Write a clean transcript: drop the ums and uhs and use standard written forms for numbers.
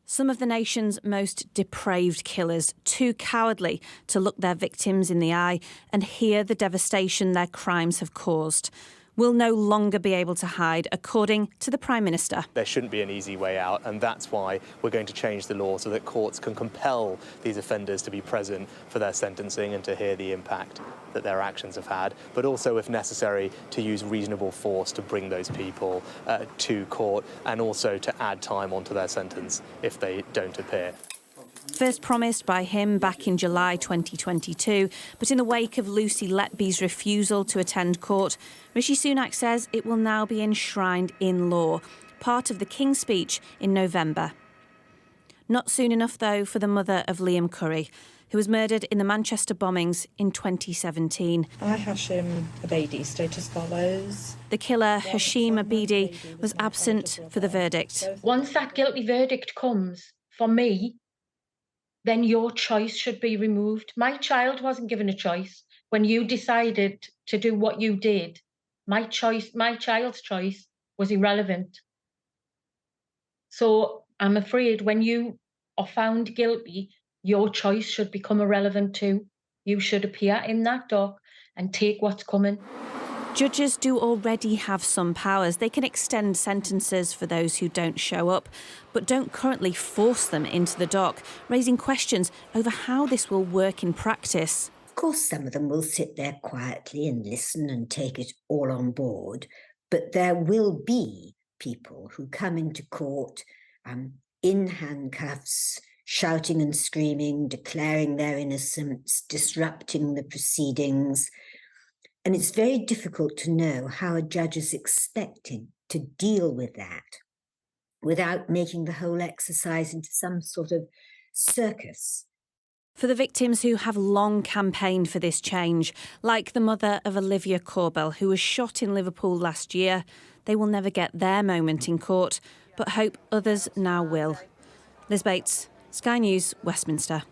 Some of the nation's most depraved killers, too cowardly to look their victims in the eye and hear the devastation their crimes have caused, will no longer be able to hide, according to the Prime Minister. There shouldn't be an easy way out, and that's why we're going to change the law so that courts can compel these offenders to be present for their sentencing and to hear the impact that their actions have had, but also, if necessary, to use reasonable force to bring those people to court and also to add time onto their sentence if they don't appear. First promised by him back in July 2022, but in the wake of Lucy Letby's refusal to attend court, Rishi Sunak says it will now be enshrined in law, part of the King's speech in November. Not soon enough, though, for the mother of Liam Curry, who was murdered in the Manchester bombings in 2017. I, Hashim Abedi, state as follows. The killer, Hashim Abedi, was absent for the verdict. Once that guilty verdict comes, for me, then your choice should be removed. My child wasn't given a choice. When you decided to do what you did, my child's choice was irrelevant. So I'm afraid when you are found guilty, your choice should become irrelevant too. You should appear in that dock and take what's coming. Judges do already have some powers. They can extend sentences for those who don't show up, but don't currently force them into the dock, raising questions over how this will work in practice. Of course, some of them will sit there quietly and listen and take it all on board, but there will be people who come into court in handcuffs, shouting and screaming, declaring their innocence, disrupting the proceedings. And it's very difficult to know how a judge is expected to deal with that without making the whole exercise into some sort of circus. For the victims who have long campaigned for this change, like the mother of Olivia Corbell, who was shot in Liverpool last year, they will never get their moment in court, but hope others now will. Liz Bates, Sky News, Westminster.